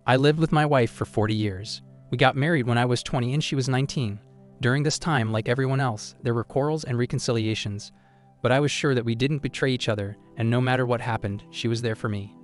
I lived with my wife for 40 years. We got married when I was 20 and she was 19. During this time, like everyone else, there were quarrels and reconciliations, but I was sure that we didn't betray each other, and no matter what happened, she was there for me.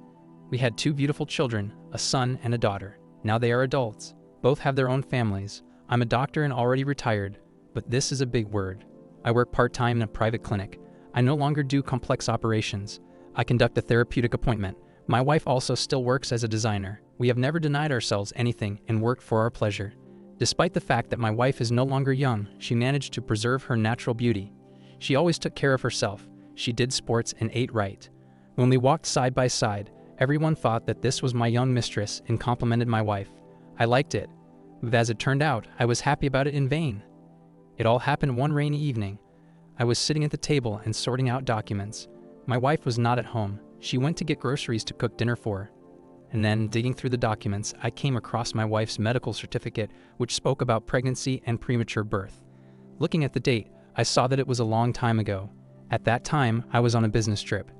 We had 2 beautiful children, a son and a daughter. Now they are adults. Both have their own families. I'm a doctor and already retired, but this is a big word. I work part-time in a private clinic. I no longer do complex operations. I conduct a therapeutic appointment. My wife also still works as a designer. We have never denied ourselves anything and worked for our pleasure. Despite the fact that my wife is no longer young, she managed to preserve her natural beauty. She always took care of herself. She did sports and ate right. When we walked side by side, everyone thought that this was my young mistress and complimented my wife. I liked it, but as it turned out, I was happy about it in vain. It all happened one rainy evening. I was sitting at the table and sorting out documents. My wife was not at home. She went to get groceries to cook dinner for her. And then, digging through the documents, I came across my wife's medical certificate, which spoke about pregnancy and premature birth. Looking at the date, I saw that it was a long time ago. At that time, I was on a business trip.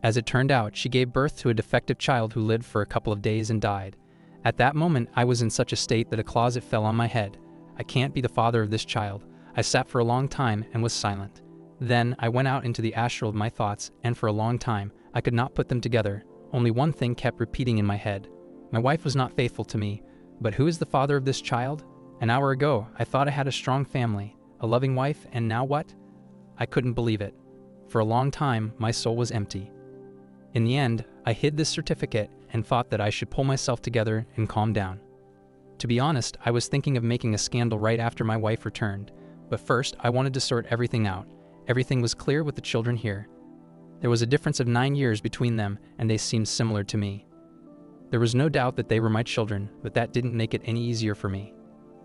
As it turned out, she gave birth to a defective child who lived for a couple of days and died. At that moment, I was in such a state that a closet fell on my head. I can't be the father of this child. I sat for a long time and was silent. Then, I went out into the astral of my thoughts, and for a long time, I could not put them together. Only one thing kept repeating in my head. My wife was not faithful to me, but who is the father of this child? An hour ago, I thought I had a strong family, a loving wife, and now what? I couldn't believe it. For a long time, my soul was empty. In the end, I hid this certificate and thought that I should pull myself together and calm down. To be honest, I was thinking of making a scandal right after my wife returned, but first I wanted to sort everything out. Everything was clear with the children here. There was a difference of 9 years between them, and they seemed similar to me. There was no doubt that they were my children, but that didn't make it any easier for me.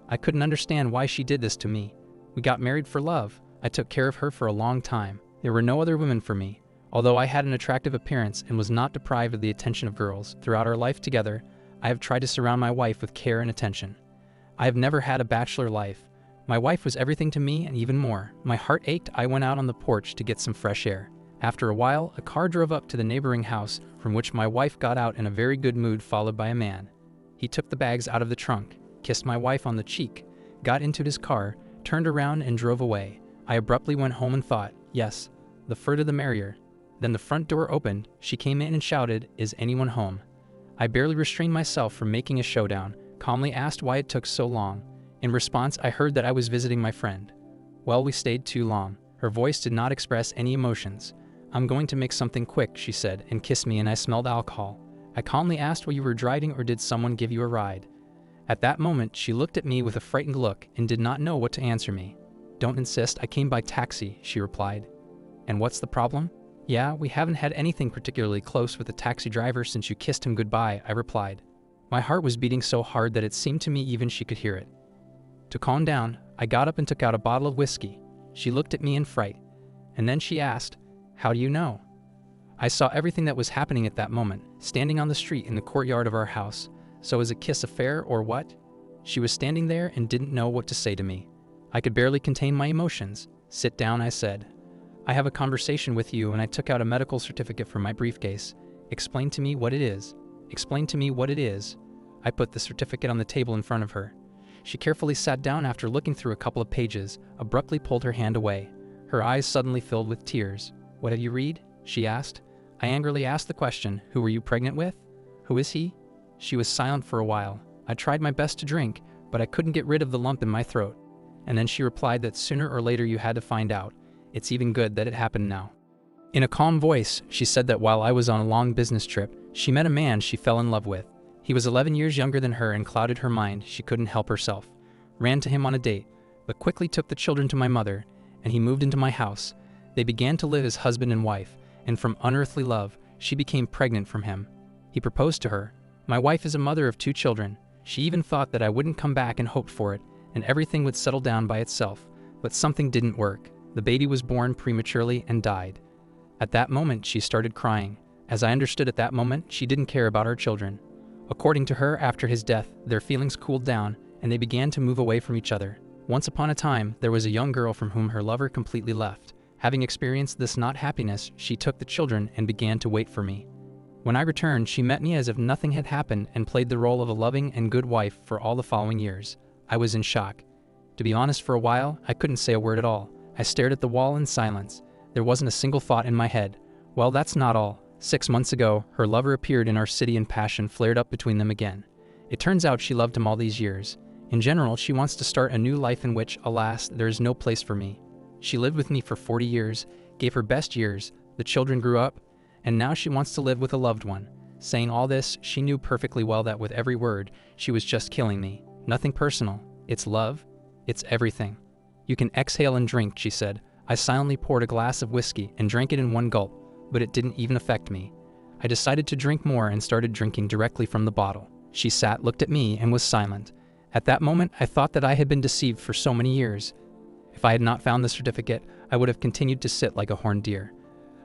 I couldn't understand why she did this to me. We got married for love. I took care of her for a long time. There were no other women for me. Although I had an attractive appearance and was not deprived of the attention of girls, throughout our life together, I have tried to surround my wife with care and attention. I have never had a bachelor life. My wife was everything to me and even more. My heart ached. I went out on the porch to get some fresh air. After a while, a car drove up to the neighboring house, from which my wife got out in a very good mood, followed by a man. He took the bags out of the trunk, kissed my wife on the cheek, got into his car, turned around and drove away. I abruptly went home and thought, yes, the further the merrier. Then the front door opened. She came in and shouted, "Is anyone home?" I barely restrained myself from making a showdown, calmly asked why it took so long. In response, I heard that I was visiting my friend. Well, we stayed too long. Her voice did not express any emotions. "I'm going to make something quick," she said, and kissed me, and I smelled alcohol. I calmly asked why you were driving, or did someone give you a ride? At that moment, she looked at me with a frightened look and did not know what to answer me. "Don't insist, I came by taxi," she replied. "And what's the problem?" "Yeah, we haven't had anything particularly close with the taxi driver since you kissed him goodbye," I replied. My heart was beating so hard that it seemed to me even she could hear it. To calm down, I got up and took out a bottle of whiskey. She looked at me in fright, and then she asked, "How do you know?" I saw everything that was happening at that moment, standing on the street in the courtyard of our house. So is a kiss a fair or what? She was standing there and didn't know what to say to me. I could barely contain my emotions. "Sit down," I said. "I have a conversation with you," and I took out a medical certificate from my briefcase. "Explain to me what it is. Explain to me what it is." I put the certificate on the table in front of her. She carefully sat down after looking through a couple of pages, abruptly pulled her hand away. Her eyes suddenly filled with tears. "What did you read?" she asked. I angrily asked the question, "Who were you pregnant with? Who is he?" She was silent for a while. I tried my best to drink, but I couldn't get rid of the lump in my throat. And then she replied that sooner or later you had to find out. It's even good that it happened now. In a calm voice, she said that while I was on a long business trip, she met a man she fell in love with. He was 11 years younger than her and clouded her mind. She couldn't help herself. Ran to him on a date, but quickly took the children to my mother, and he moved into my house. They began to live as husband and wife, and from unearthly love, she became pregnant from him. He proposed to her. My wife is a mother of 2 children. She even thought that I wouldn't come back and hoped for it, and everything would settle down by itself. But something didn't work. The baby was born prematurely and died. At that moment, she started crying. As I understood at that moment, she didn't care about our children. According to her, after his death, their feelings cooled down, and they began to move away from each other. Once upon a time, there was a young girl from whom her lover completely left. Having experienced this not happiness, she took the children and began to wait for me. When I returned, she met me as if nothing had happened and played the role of a loving and good wife for all the following years. I was in shock. To be honest, for a while, I couldn't say a word at all. I stared at the wall in silence. There wasn't a single thought in my head. Well, that's not all. 6 months ago, her lover appeared in our city and passion flared up between them again. It turns out she loved him all these years. In general, she wants to start a new life in which, alas, there is no place for me. She lived with me for 40 years, gave her best years, the children grew up, and now she wants to live with a loved one. Saying all this, she knew perfectly well that with every word, she was just killing me. Nothing personal. It's love. It's everything. You can exhale and drink, she said. I silently poured a glass of whiskey and drank it in one gulp, but it didn't even affect me. I decided to drink more and started drinking directly from the bottle. She sat, looked at me, and was silent. At that moment, I thought that I had been deceived for so many years. If I had not found the certificate, I would have continued to sit like a horned deer.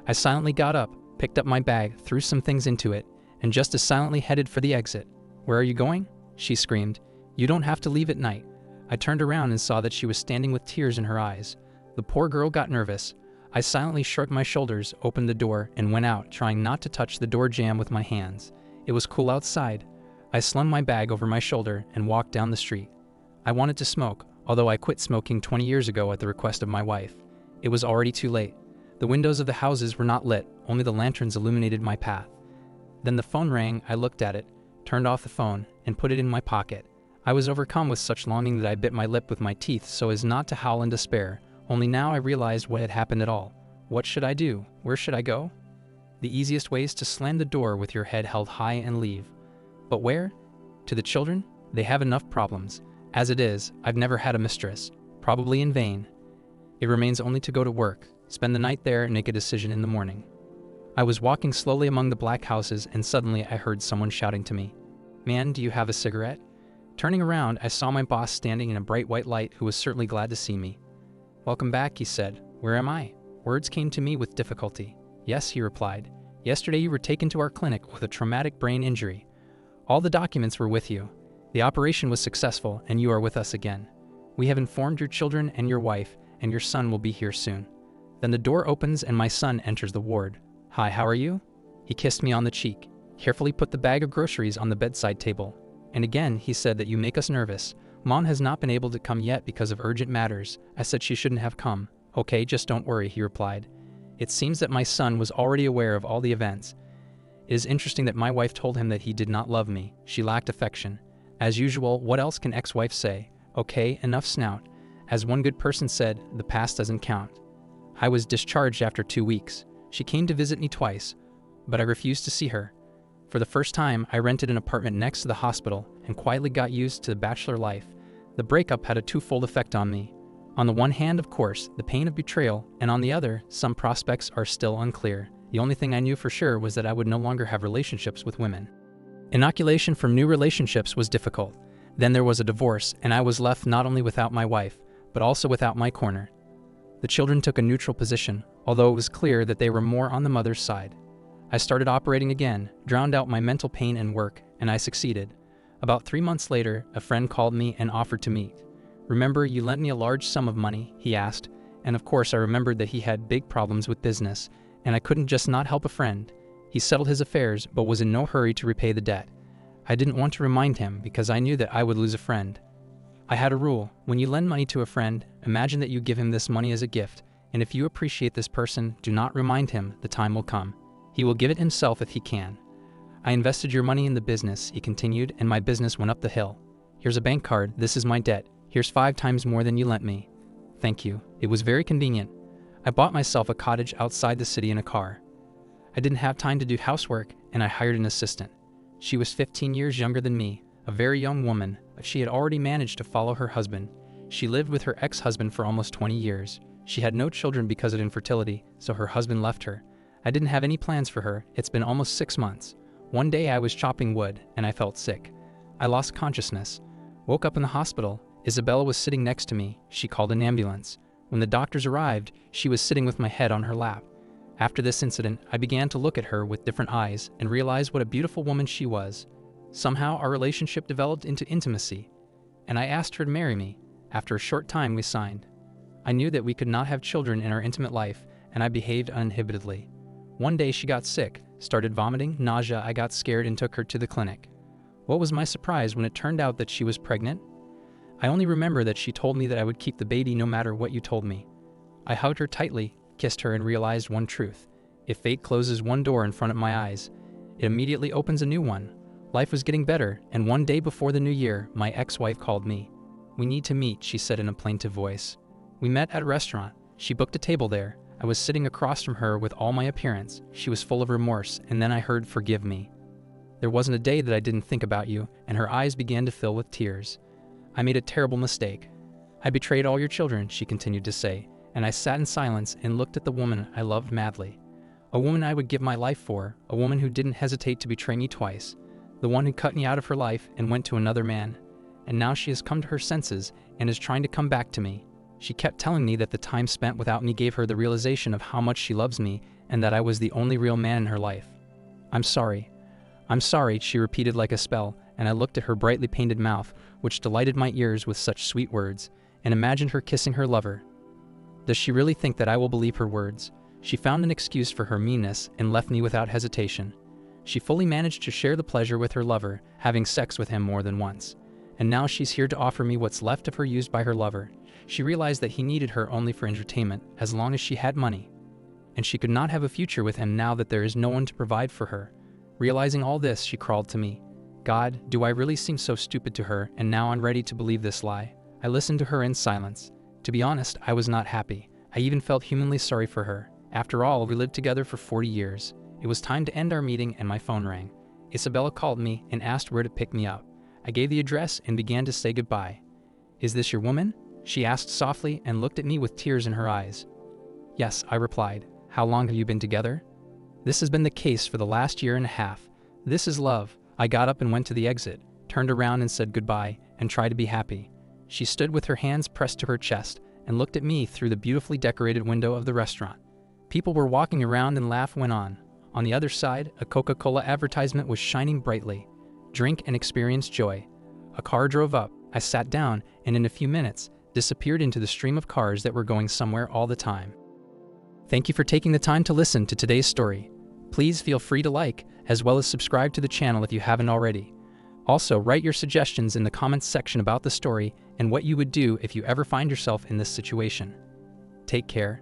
I silently got up, picked up my bag, threw some things into it, and just as silently headed for the exit. Where are you going? She screamed. You don't have to leave at night. I turned around and saw that she was standing with tears in her eyes. The poor girl got nervous. I silently shrugged my shoulders, opened the door, and went out, trying not to touch the door jamb with my hands. It was cool outside. I slung my bag over my shoulder and walked down the street. I wanted to smoke, although I quit smoking 20 years ago at the request of my wife. It was already too late. The windows of the houses were not lit, only the lanterns illuminated my path. Then the phone rang, I looked at it, turned off the phone, and put it in my pocket. I was overcome with such longing that I bit my lip with my teeth so as not to howl in despair. Only now I realized what had happened at all. What should I do? Where should I go? The easiest way is to slam the door with your head held high and leave. But where? To the children? They have enough problems. As it is, I've never had a mistress. Probably in vain. It remains only to go to work, spend the night there, and make a decision in the morning. I was walking slowly among the black houses and suddenly I heard someone shouting to me. Man, do you have a cigarette? Turning around, I saw my boss standing in a bright white light who was certainly glad to see me. Welcome back, he said. Where am I? Words came to me with difficulty. Yes, he replied. Yesterday you were taken to our clinic with a traumatic brain injury. All the documents were with you. The operation was successful and you are with us again. We have informed your children and your wife, and your son will be here soon. Then the door opens and my son enters the ward. Hi, how are you? He kissed me on the cheek, carefully put the bag of groceries on the bedside table. And again, he said that you make us nervous. Mom has not been able to come yet because of urgent matters. I said she shouldn't have come. Okay, just don't worry, he replied. It seems that my son was already aware of all the events. It is interesting that my wife told him that he did not love me. She lacked affection. As usual, what else can ex-wife say? Okay, enough snout. As one good person said, the past doesn't count. I was discharged after 2 weeks. She came to visit me twice, but I refused to see her. For the first time, I rented an apartment next to the hospital and quietly got used to the bachelor life. The breakup had a twofold effect on me. On the one hand, of course, the pain of betrayal, and on the other, some prospects are still unclear. The only thing I knew for sure was that I would no longer have relationships with women. Inoculation from new relationships was difficult. Then there was a divorce, and I was left not only without my wife, but also without my corner. The children took a neutral position, although it was clear that they were more on the mother's side. I started operating again, drowned out my mental pain and work, and I succeeded. About 3 months later, a friend called me and offered to meet. Remember, you lent me a large sum of money, he asked, and of course I remembered that he had big problems with business, and I couldn't just not help a friend. He settled his affairs, but was in no hurry to repay the debt. I didn't want to remind him because I knew that I would lose a friend. I had a rule: when you lend money to a friend, imagine that you give him this money as a gift, and if you appreciate this person, do not remind him. The time will come. He will give it himself if he can. I invested your money in the business, he continued, and my business went up the hill. Here's a bank card, this is my debt. Here's 5 times more than you lent me. Thank you. It was very convenient. I bought myself a cottage outside the city in a car. I didn't have time to do housework, and I hired an assistant. She was 15 years younger than me, a very young woman, but she had already managed to follow her husband. She lived with her ex-husband for almost 20 years. She had no children because of infertility, so her husband left her. I didn't have any plans for her. It's been almost 6 months. One day I was chopping wood, and I felt sick. I lost consciousness. Woke up in the hospital. Isabella was sitting next to me. She called an ambulance. When the doctors arrived, she was sitting with my head on her lap. After this incident, I began to look at her with different eyes and realized what a beautiful woman she was. Somehow, our relationship developed into intimacy, and I asked her to marry me. After a short time, we signed. I knew that we could not have children in our intimate life, and I behaved uninhibitedly. One day she got sick, started vomiting, nausea. I got scared and took her to the clinic. What was my surprise when it turned out that she was pregnant? I only remember that she told me that I would keep the baby no matter what you told me. I hugged her tightly, kissed her, and realized one truth. If fate closes one door in front of my eyes, it immediately opens a new one. Life was getting better, and one day before the new year, my ex-wife called me. "We need to meet," she said in a plaintive voice. We met at a restaurant. She booked a table there. I was sitting across from her with all my appearance. She was full of remorse, and then I heard, "Forgive me." There wasn't a day that I didn't think about you, and her eyes began to fill with tears. "I made a terrible mistake. I betrayed all your children," she continued to say, and I sat in silence and looked at the woman I loved madly. A woman I would give my life for, a woman who didn't hesitate to betray me twice, the one who cut me out of her life and went to another man. And now she has come to her senses and is trying to come back to me. She kept telling me that the time spent without me gave her the realization of how much she loves me and that I was the only real man in her life. I'm sorry, she repeated like a spell, and I looked at her brightly painted mouth, which delighted my ears with such sweet words, and imagined her kissing her lover. Does she really think that I will believe her words? She found an excuse for her meanness and left me without hesitation. She fully managed to share the pleasure with her lover, having sex with him more than once. And now she's here to offer me what's left of her used by her lover. She realized that he needed her only for entertainment, as long as she had money. And she could not have a future with him now that there is no one to provide for her. Realizing all this, she crawled to me. God, do I really seem so stupid to her, and now I'm ready to believe this lie? I listened to her in silence. To be honest, I was not happy. I even felt humanly sorry for her. After all, we lived together for 40 years. It was time to end our meeting, and my phone rang. Isabella called me and asked where to pick me up. I gave the address and began to say goodbye. "Is this your woman?" she asked softly and looked at me with tears in her eyes. "Yes," I replied. "How long have you been together?" "This has been the case for the last year and a half. This is love." I got up and went to the exit, turned around and said goodbye, and tried to be happy. She stood with her hands pressed to her chest and looked at me through the beautifully decorated window of the restaurant. People were walking around and laugh went on. On the other side, a Coca-Cola advertisement was shining brightly. "Drink and experience joy." A car drove up. I sat down and in a few minutes disappeared into the stream of cars that were going somewhere all the time. Thank you for taking the time to listen to today's story. Please feel free to like, as well as subscribe to the channel if you haven't already. Also, write your suggestions in the comments section about the story and what you would do if you ever find yourself in this situation. Take care.